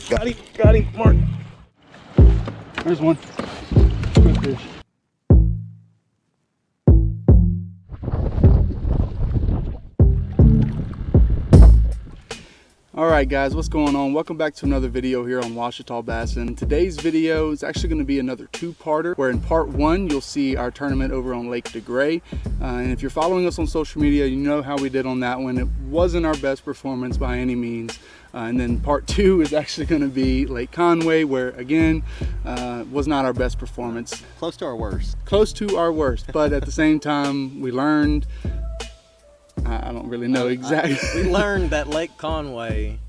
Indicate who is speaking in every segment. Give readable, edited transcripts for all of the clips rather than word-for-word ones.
Speaker 1: Got him, Mark. There's one. Good fish. Alright guys, what's going on? Welcome back to another video here on Ouachita Bassin. Today's video is actually going to be another two-parter, where in part one you'll see our tournament over on Lake DeGray. And if you're following us on social media, you know how we did on that one. It wasn't our best performance by any means. And then part two is actually going to be Lake Conway, where again, was not our best performance.
Speaker 2: Close to our worst.
Speaker 1: Close to our worst, but at the same time, we learned. I don't really know exactly.
Speaker 2: We learned that Lake Conway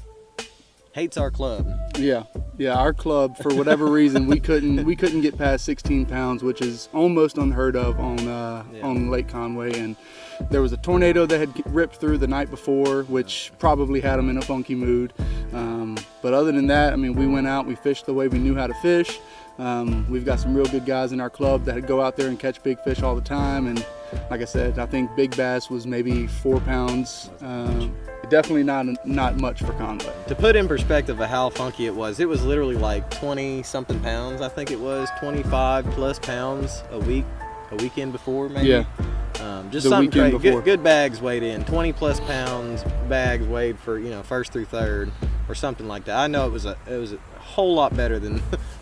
Speaker 2: hates our club.
Speaker 1: Yeah, our club, for whatever reason, we couldn't get past 16 pounds, which is almost unheard of on Lake Conway. And there was a tornado that had ripped through the night before, which probably had them in a funky mood. But other than that, I mean, we went out, we fished the way we knew how to fish. We've got some real good guys in our club that go out there and catch big fish all the time. And like I said, I think big bass was maybe 4 pounds. Definitely not much for Conway.
Speaker 2: To put in perspective of how funky it was literally like 20 something pounds. I think it was 25 plus pounds a weekend before maybe. Yeah. Just
Speaker 1: the
Speaker 2: something
Speaker 1: weekend
Speaker 2: great.
Speaker 1: before.
Speaker 2: Good bags weighed in, 20 plus pounds bags weighed for, you know, first through third or something like that. I know it was a whole lot better than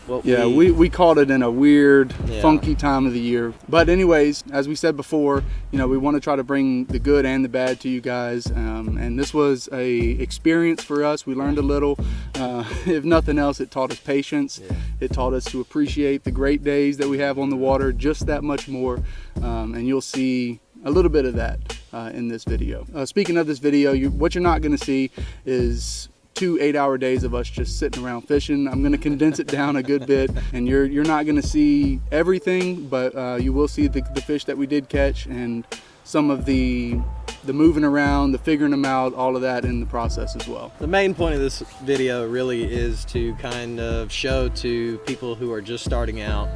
Speaker 2: what
Speaker 1: we caught it in a weird, funky time of the year. But anyways, as we said before, you know, we want to try to bring the good and the bad to you guys. And this was a experience for us. We learned a little. If nothing else, it taught us patience. Yeah. It taught us to appreciate the great days that we have on the water just that much more. And you'll see a little bit of that in this video. Speaking of this video, what you're not going to see is 2 8-hour days of us just sitting around fishing. I'm going to condense it down a good bit, and you're not going to see everything, but you will see the fish that we did catch and some of the moving around, the figuring them out, all of that in the process as well.
Speaker 2: The main point of this video really is to kind of show to people who are just starting out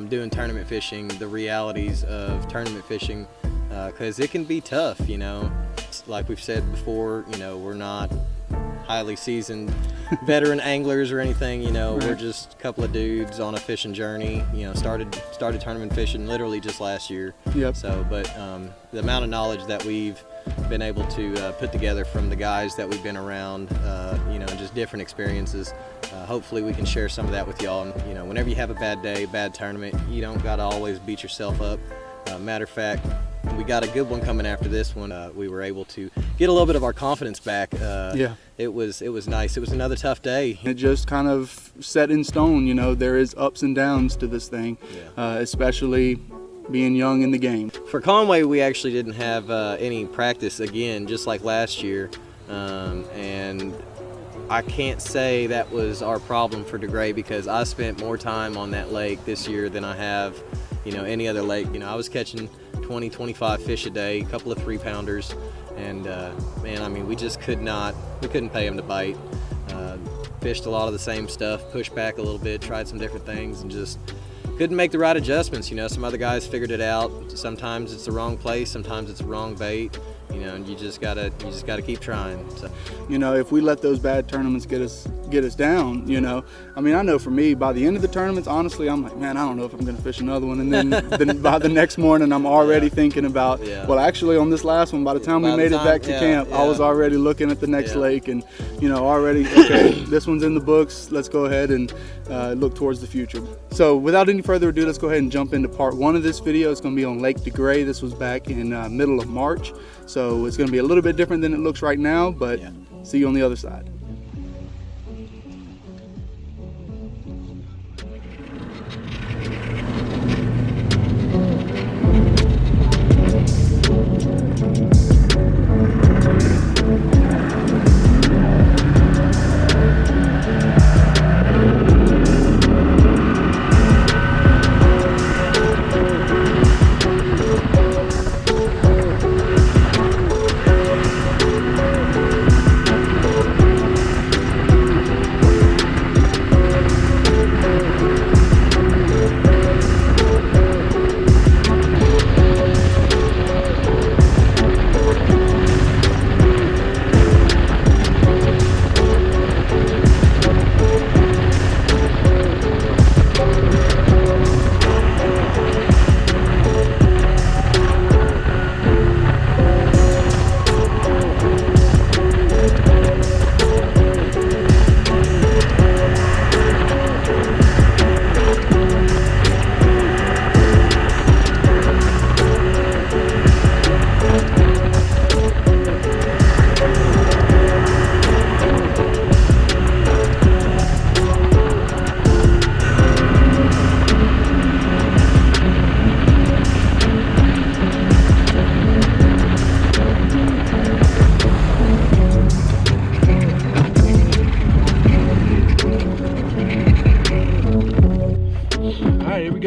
Speaker 2: doing tournament fishing the realities of tournament fishing, because it can be tough, you know. Like we've said before, you know, we're not highly seasoned veteran anglers or anything, you know. Right. We're just a couple of dudes on a fishing journey, you know. Started tournament fishing literally just last year. Yep. So, but the amount of knowledge that we've been able to put together from the guys that we've been around, you know, and just different experiences, hopefully we can share some of that with y'all. And, you know, whenever you have a bad day, bad tournament, you don't gotta always beat yourself up. Matter of fact, we got a good one coming after this one. We were able to get a little bit of our confidence back. It was nice. It was another tough day.
Speaker 1: It just kind of set in stone, you know. There is ups and downs to this thing, especially being young in the game.
Speaker 2: For Conway, we actually didn't have any practice again, just like last year, and I can't say that was our problem for DeGray, because I spent more time on that lake this year than I have, you know, any other lake. You know, I was catching 20, 25 fish a day, a couple of 3-pounders, and man, I mean, we couldn't pay them to bite. Fished a lot of the same stuff, pushed back a little bit, tried some different things, and just couldn't make the right adjustments. You know, some other guys figured it out. Sometimes it's the wrong place, sometimes it's the wrong bait. You know, and you just gotta keep trying. So,
Speaker 1: you know, if we let those bad tournaments get us down, you know, I mean, I know for me, by the end of the tournaments, honestly, I'm like, man, I don't know if I'm gonna fish another one. And then by the next morning, I'm already thinking about, well, actually on this last one, by the time we made it back to camp, I was already looking at the next lake, and, you know, already, okay, this one's in the books. Let's go ahead and look towards the future. So without any further ado, let's go ahead and jump into part one of this video. It's gonna be on Lake DeGray. This was back in middle of March. So it's going to be a little bit different than it looks right now, but see you on the other side.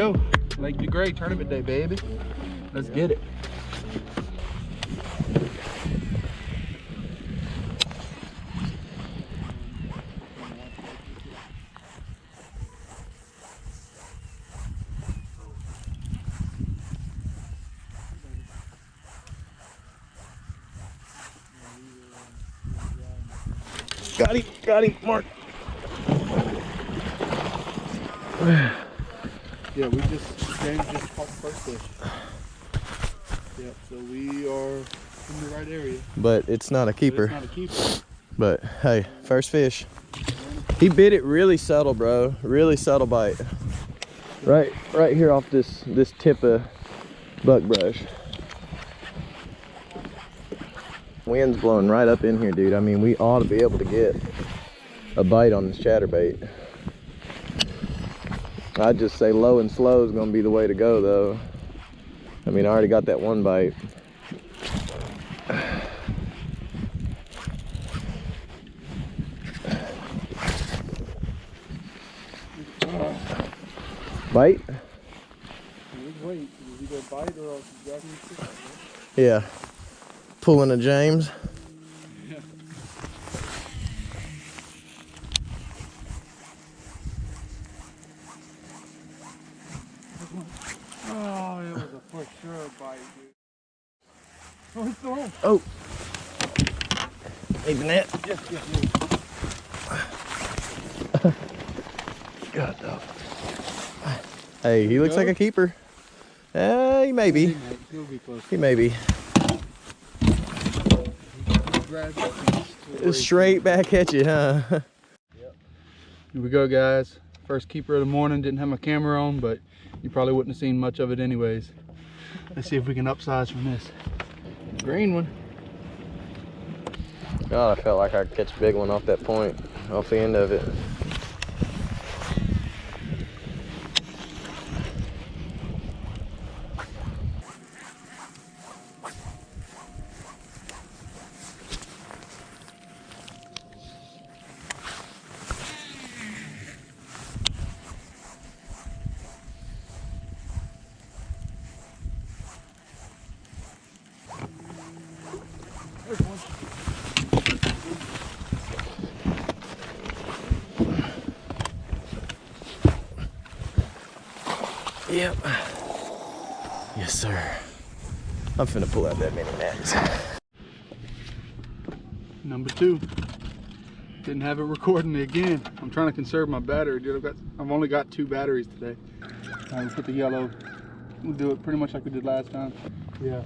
Speaker 1: go. Lake DeGray tournament day, baby. Let's get it. Got him, Mark. Yeah, James just caught the first fish. Yep, so we are in the right area.
Speaker 2: But it's not a keeper.
Speaker 1: But it's not a keeper.
Speaker 2: But hey, first fish. He bit it really subtle, bro. Really subtle bite. Right here off this tip of buckbrush. Wind's blowing right up in here, dude. I mean, we ought to be able to get a bite on this chatterbait. I'd just say low and slow is gonna be the way to go, though. I mean, I already got that one bite. Bite?
Speaker 1: Wait, is he gonna bite or else he's got him?
Speaker 2: Yeah. Pulling a James.
Speaker 1: Yeah. Oh, it was a for sure bite, dude. Oh, he's still home.
Speaker 2: Oh. Hey, the net.
Speaker 1: Yes.
Speaker 2: God, dog. Hey, he looks like a keeper. He may be.
Speaker 1: He'll be close.
Speaker 2: He may be. Straight back at you, huh?
Speaker 1: Yep. Here we go, guys. First keeper of the morning. Didn't have my camera on, but you probably wouldn't have seen much of it anyways. Let's see if we can upsize from this. Green one.
Speaker 2: God, I felt like I could catch a big one off that point, off the end of it. Yep. Yes, sir. I'm finna pull out that mini max.
Speaker 1: Number 2. Didn't have it recording me again. I'm trying to conserve my battery, dude. I've only got 2 batteries today. We'll put the yellow. We'll do it pretty much like we did last time. Yeah.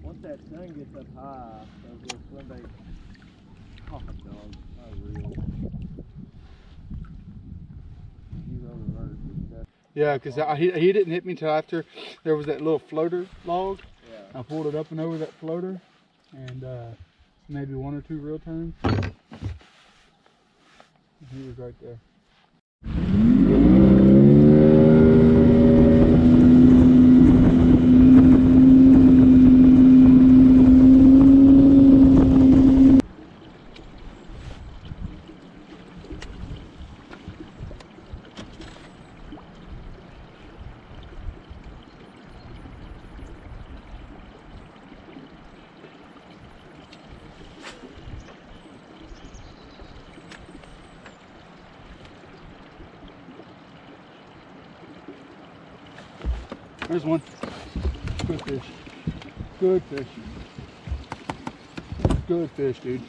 Speaker 2: Once that sun gets up high, those little swim baits. Oh, dog. Not real.
Speaker 1: Yeah, because he didn't hit me until after there was that little floater log. Yeah. I pulled it up and over that floater, and maybe 1 or 2 reel turns. He was right there. There's one. Good fish. Good fish. Good fish, dude.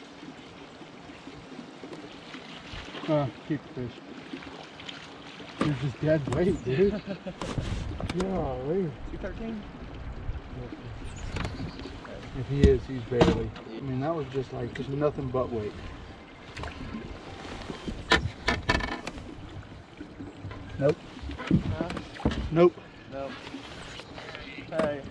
Speaker 1: Keep the fish. You're just dead weight, dude. Golly.
Speaker 2: 213?
Speaker 1: If he is, he's barely. I mean, that was just nothing but weight. Nope.
Speaker 2: Huh?
Speaker 1: Nope.
Speaker 2: Nope. Hey.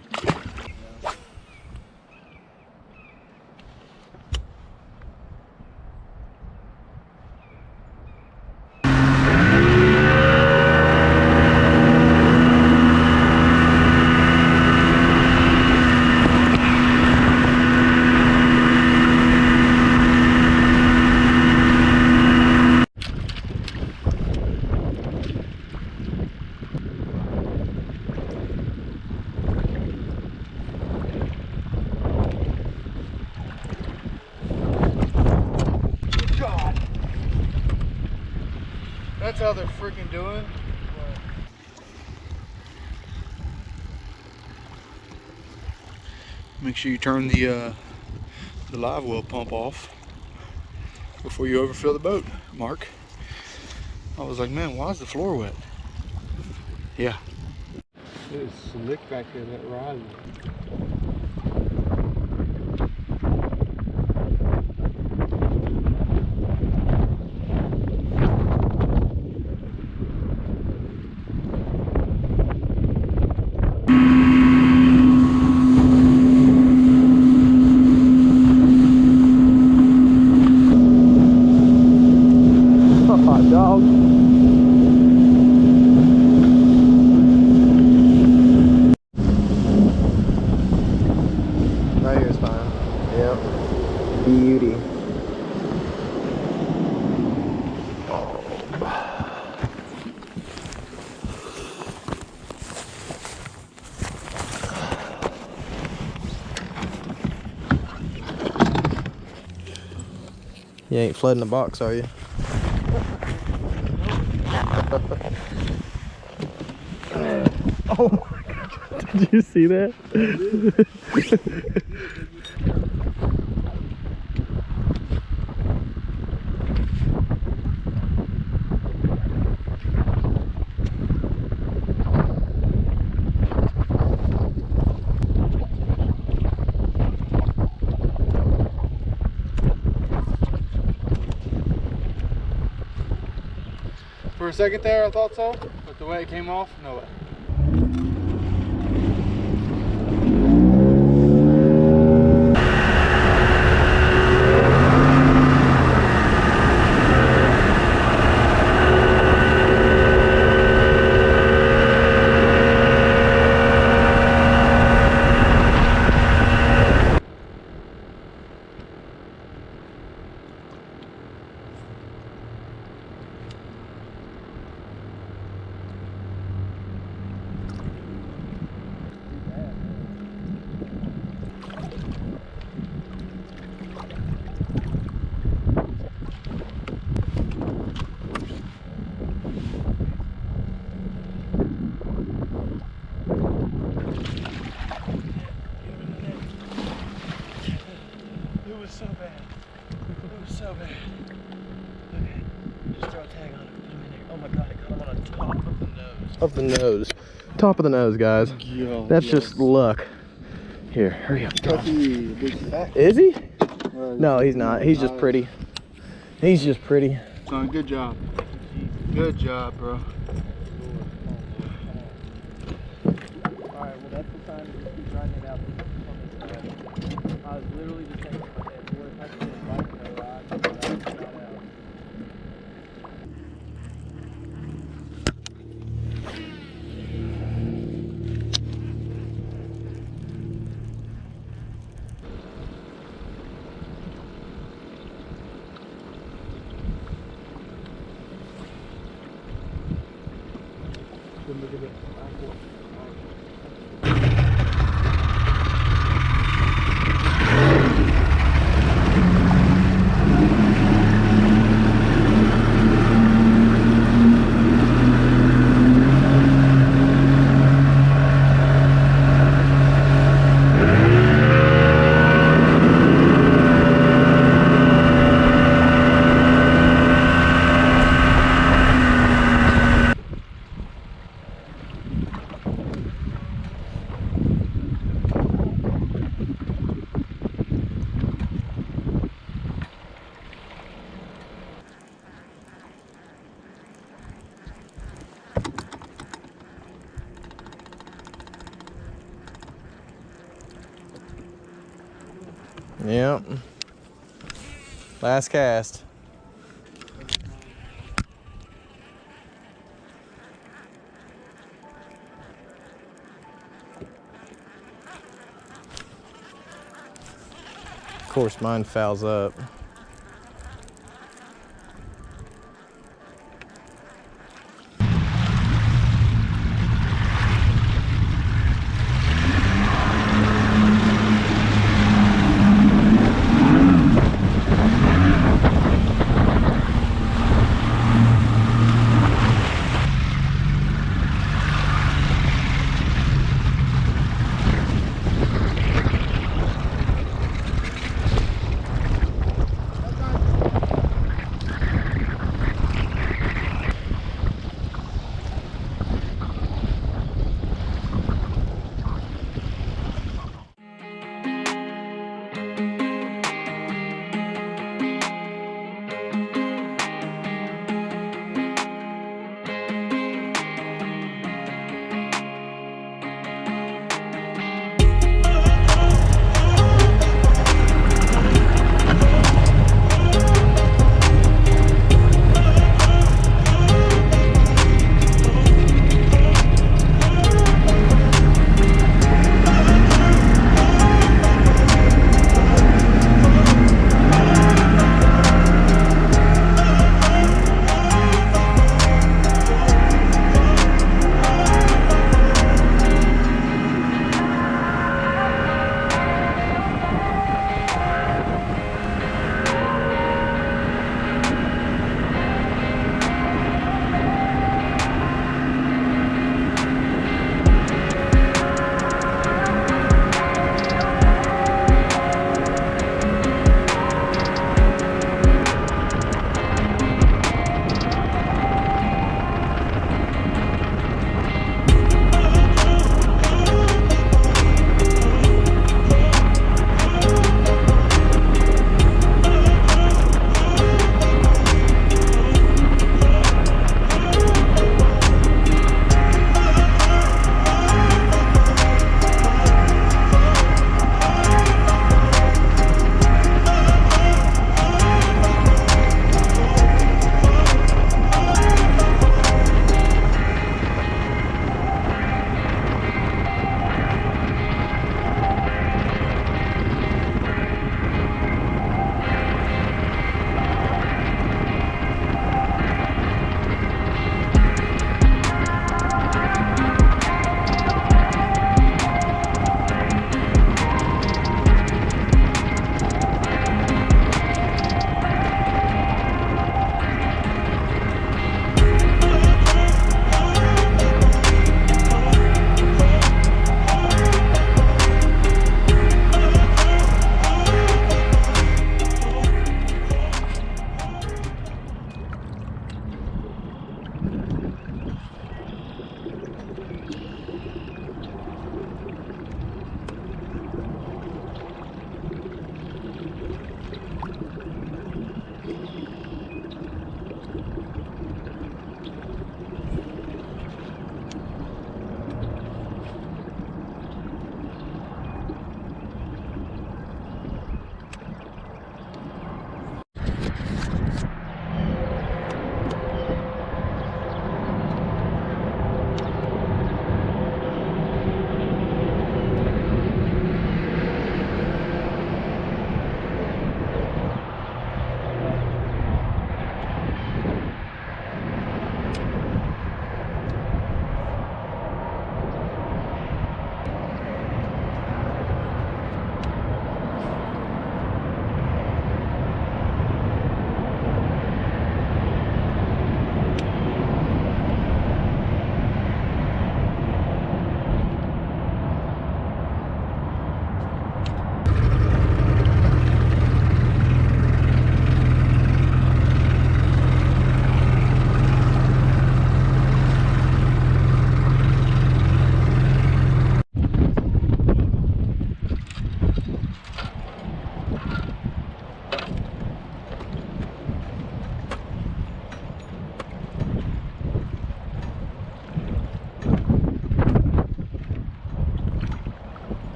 Speaker 1: That's how they're freaking doing. Make sure you turn the live well pump off before you overfill the boat, Mark. I was like, man, why is the floor wet? Yeah.
Speaker 3: It was slick back there, that rod.
Speaker 1: Hot dog.
Speaker 2: Right here's fine. Yep. Beauty. You ain't flooding the box, are you? Oh my God, did you see that?
Speaker 1: For a second there, I thought so, but the way it came off, no way.
Speaker 3: It was so bad. It was so bad. Okay, just throw a tag on it. Put him in there. Oh my God, I got him on the top of the nose.
Speaker 2: Of the nose. Top of the nose, guys.
Speaker 3: Yo,
Speaker 2: That's just luck. Here, hurry up. Is he? No, he's not. He's just pretty. He's just pretty.
Speaker 1: Son, good job. Good job, bro.
Speaker 3: Alright, well that's the time to just keep riding it out. I was literally just thinking in my head, boy, if I could get a bike in a rod, I would not out.
Speaker 2: Yep. Last cast. Of course, mine fouls up.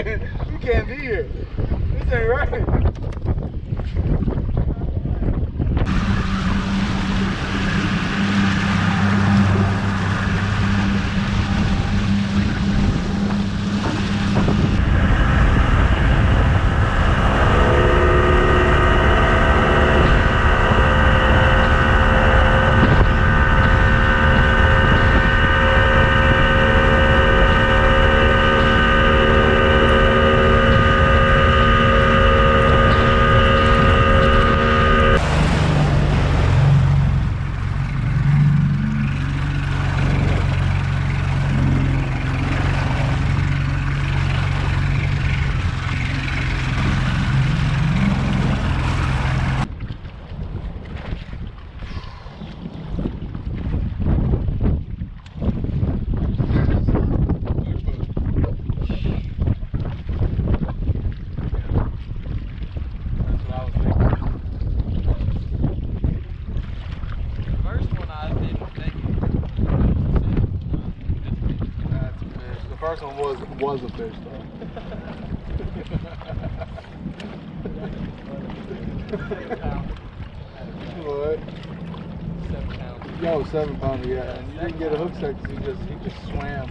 Speaker 1: can't be here. This ain't right. First one was a fish though. What?
Speaker 3: 7 pounds.
Speaker 1: Yo, 7 pounder, yeah. And you didn't get a hook set because he just swam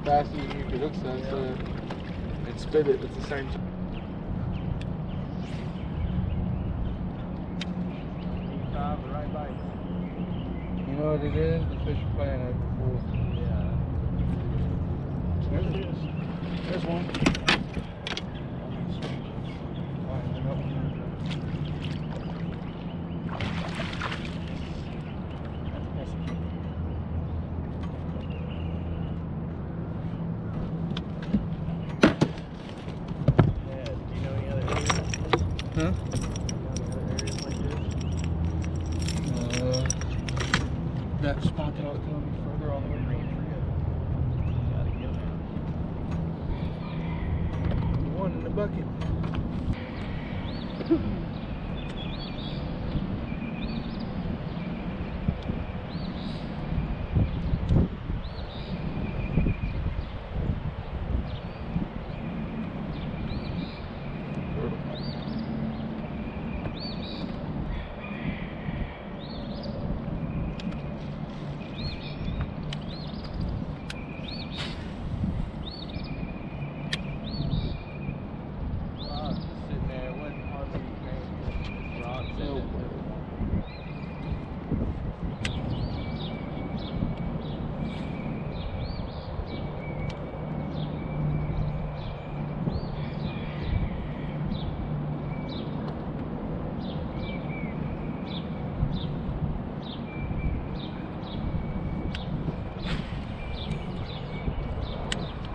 Speaker 1: faster than you could hook set, so and spit it. It's the same.
Speaker 3: Right bite.
Speaker 1: You know what it is? The fish are playing at the pool. There it is. There's one. Huh? That spot that I was telling you further all the way down. One in the bucket.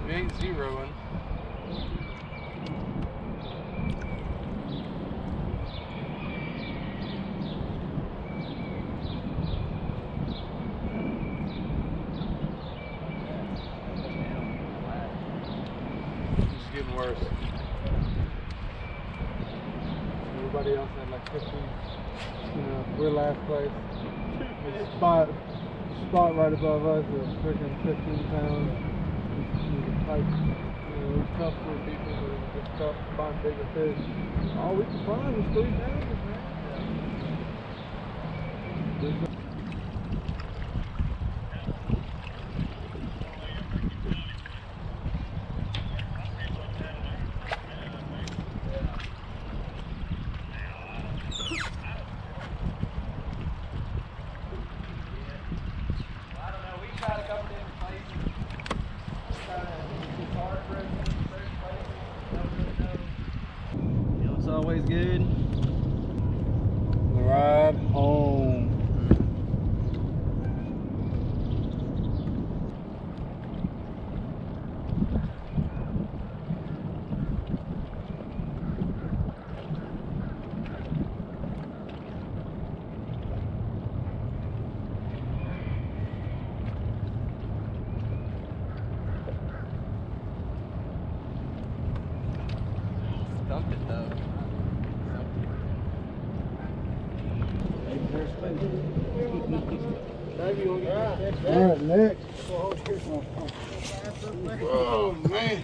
Speaker 1: We ain't zeroing. It's getting worse. Everybody else had like 15. You know, we're last place. The spot right above us is freaking 15 pounds. Like, you know, it's tough for people, but it's tough to find bigger fish. All we could find was 3 pounders, man.
Speaker 2: It's always good.
Speaker 1: The ride home.
Speaker 2: Dumped it though.
Speaker 1: Alright, next. Oh man.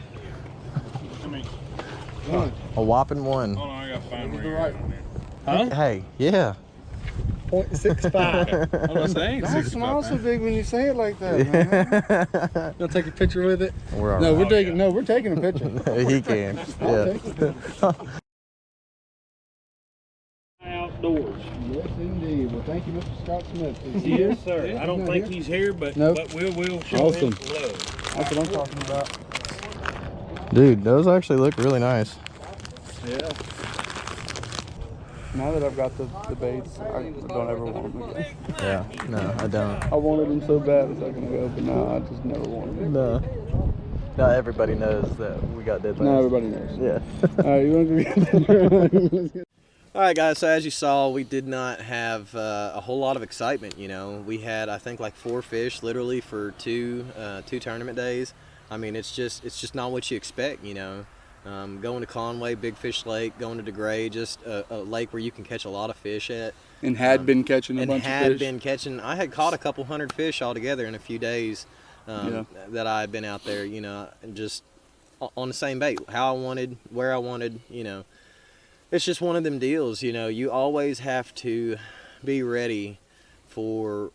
Speaker 2: A whopping 1.
Speaker 4: Hold on, I gotta find where
Speaker 1: the
Speaker 4: you're
Speaker 1: right
Speaker 4: at on there.
Speaker 2: Hey, yeah.
Speaker 3: 0.65.
Speaker 4: I'm saying
Speaker 1: Don't
Speaker 4: 65,
Speaker 1: smile so
Speaker 4: man.
Speaker 1: big when you say it like that, man.
Speaker 3: You'll take a picture with it?
Speaker 2: We're all
Speaker 1: No,
Speaker 2: right.
Speaker 1: we're taking a picture.
Speaker 2: He can.
Speaker 1: I'll
Speaker 2: Yeah.
Speaker 1: take a picture.
Speaker 3: Outdoors.
Speaker 1: Yes, indeed. Well, thank you, Mr. Scott Smith. Is he
Speaker 3: Yes,
Speaker 1: here?
Speaker 3: sir. I don't think he's here, but
Speaker 1: Nope.
Speaker 3: we'll show
Speaker 1: Awesome.
Speaker 3: him some love.
Speaker 1: That's what I'm talking about.
Speaker 2: Dude, those actually look really nice.
Speaker 1: Yeah. Now that I've got the baits, I don't ever want them again.
Speaker 2: Yeah, no, I don't.
Speaker 1: I wanted them so bad a second ago, but no, I just never wanted them.
Speaker 2: No. Not everybody knows that we got dead bass.
Speaker 1: No, everybody knows.
Speaker 2: Yeah.
Speaker 1: All right, you want to go?
Speaker 2: All right, guys, so as you saw, we did not have a whole lot of excitement, you know. We had, I think, like 4 fish literally for two tournament days. I mean, it's just not what you expect, you know. Going to Conway, Big Fish Lake, going to DeGray, just a lake where you can catch a lot of fish at.
Speaker 1: And had been catching a
Speaker 2: And
Speaker 1: bunch of
Speaker 2: had
Speaker 1: fish.
Speaker 2: been catching, I had caught a couple hundred fish altogether in a few days that I had been out there, you know, and just on the same bait, how I wanted, where I wanted, you know. It's just one of them deals, you know, you always have to be ready for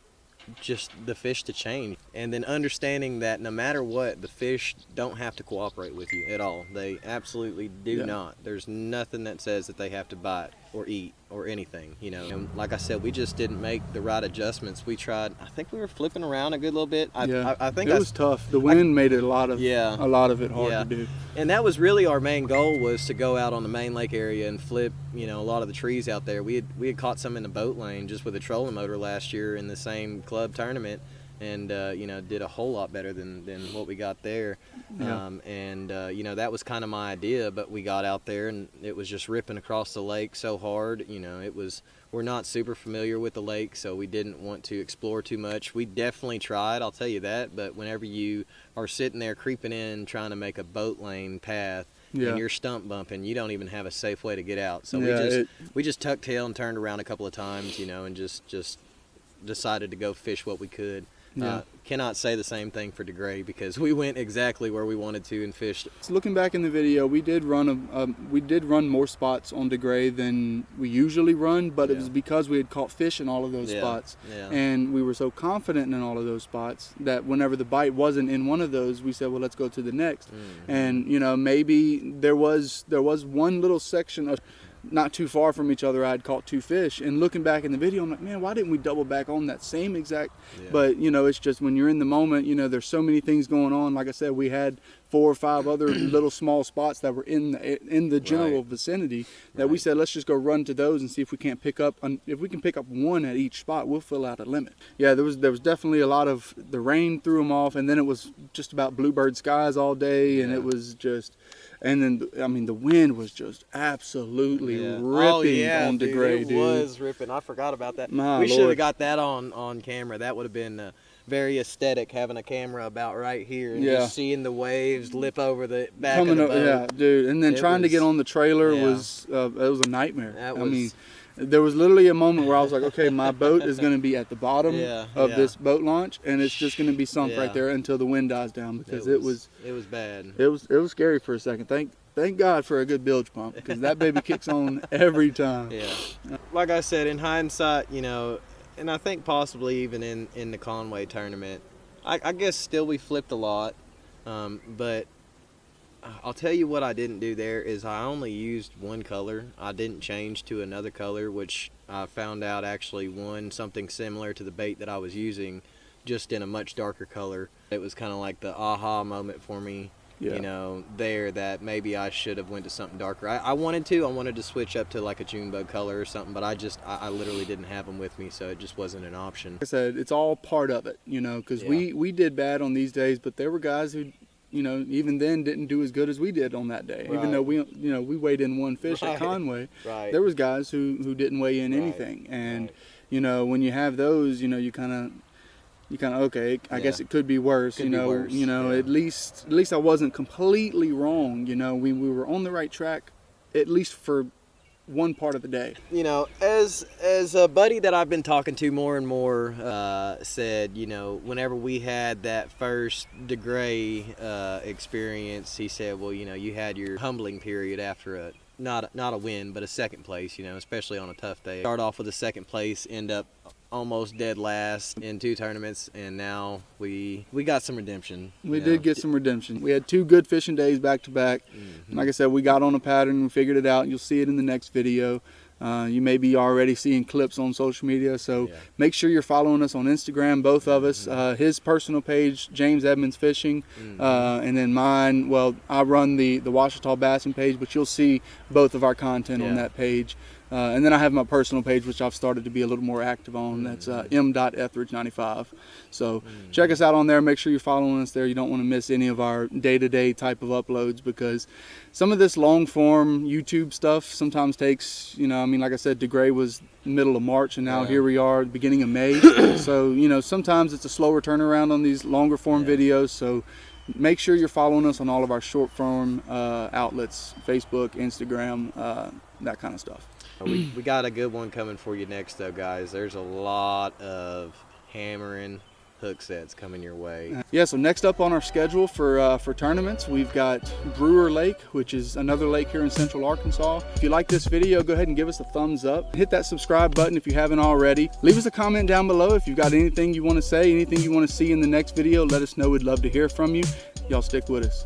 Speaker 2: just the fish to change, and then understanding that no matter what, the fish don't have to cooperate with you at all. They absolutely do not. There's nothing that says that they have to bite or eat or anything, you know. And like I said, we just didn't make the right adjustments. We tried, I think we were flipping around a good little bit. I think
Speaker 1: it was tough. The wind made it a lot of it hard to do.
Speaker 2: And that was really our main goal, was to go out on the main lake area and flip, you know, a lot of the trees out there. We had caught some in the boat lane just with a trolling motor last year in the same club tournament, and you know, did a whole lot better than what we got there. You know, that was kind of my idea, but we got out there and it was just ripping across the lake so hard. You know, we're not super familiar with the lake, so we didn't want to explore too much. We definitely tried, I'll tell you that, but whenever you are sitting there creeping in trying to make a boat lane path and you're stump bumping, you don't even have a safe way to get out. So we just tucked tail and turned around a couple of times, you know, and just decided to go fish what we could. Cannot say the same thing for DeGray, because we went exactly where we wanted to and fished.
Speaker 1: So looking back in the video, we did run more spots on DeGray than we usually run, but it was because we had caught fish in all of those spots, and we were so confident in all of those spots that whenever the bite wasn't in one of those, we said, well, let's go to the next. And you know, maybe there was one little section of not too far from each other, I had caught 2 fish, and looking back in the video, I'm like, man, why didn't we double back on that same exact? But you know, it's just when you're in the moment, you know, there's so many things going on. Like I said, we had 4 or 5 other little small spots that were in the general vicinity that we said, let's just go run to those and see if we can't pick up one at each spot. We'll fill out a limit. Yeah, there was definitely a lot of, the rain threw them off, and then it was just about bluebird skies all day, and it was just. And then, I mean, the wind was just absolutely ripping on DeGray, dude.
Speaker 2: It was ripping. I forgot about that.
Speaker 1: My
Speaker 2: we should
Speaker 1: Lord.
Speaker 2: have got that on camera. That would have been very aesthetic, having a camera about right here and just seeing the waves lip over the back of the boat.
Speaker 1: Yeah, dude. And then trying to get on the trailer was it was a nightmare. I mean, there was literally a moment where I was like, okay, my boat is going to be at the bottom of this boat launch, and it's just going to be sunk right there until the wind dies down, because it was
Speaker 2: bad.
Speaker 1: It was scary for a second. Thank God for a good bilge pump, because that baby kicks on every time.
Speaker 2: Like I said, in hindsight, you know, and I think possibly even in the Conway tournament, I guess still we flipped a lot, but I'll tell you what I didn't do there is I only used one color. I didn't change to another color, which I found out actually won something similar to the bait that I was using, just in a much darker color. It was kind of like the aha moment for me, you know, there, that maybe I should have went to something darker. I wanted to switch up to like a June bug color or something, but I literally didn't have them with me, so it just wasn't an option.
Speaker 1: Like I said, it's all part of it, you know, because we did bad on these days, but there were guys who, you know, even then didn't do as good as we did on that day. Even though we weighed in 1 fish at Conway, there was guys who didn't weigh in anything. And you know, when you have those, you know, you kind of okay, I guess it could be worse. You know, at least I wasn't completely wrong. You know, we were on the right track, at least for one part of the day.
Speaker 2: You know, as a buddy that I've been talking to more and more said, you know, whenever we had that first DeGray experience, he said, well, you know, you had your humbling period after a not a win, but a second place, you know, especially on a tough day. Start off with a second place, end up almost dead last in 2 tournaments, and now we got some redemption.
Speaker 1: We did get some redemption. We had 2 good fishing days back to back. And like I said, we got on a pattern and figured it out. You'll see it in the next video. You may be already seeing clips on social media, so make sure you're following us on Instagram, both of us. His personal page, James Edmonds Fishing, and then mine, well, I run the Ouachita Bassing page, but you'll see both of our content on that page. And then I have my personal page, which I've started to be a little more active on. That's m.etheridge95. So check us out on there. Make sure you're following us there. You don't want to miss any of our day-to-day type of uploads, because some of this long-form YouTube stuff sometimes takes, you know, I mean, like I said, DeGray was middle of March, and now here we are, beginning of May. So, you know, sometimes it's a slower turnaround on these longer form videos. So make sure you're following us on all of our short form outlets, Facebook, Instagram, that kind of stuff.
Speaker 2: We got a good one coming for you next, though, guys. There's a lot of hammering hook sets coming your way.
Speaker 1: Yeah, so next up on our schedule for tournaments, we've got Brewer Lake, which is another lake here in Central Arkansas. If you like this video, go ahead and give us a thumbs up. Hit that subscribe button if you haven't already. Leave us a comment down below if you've got anything you want to say, anything you want to see in the next video. Let us know. We'd love to hear from you. Y'all stick with us.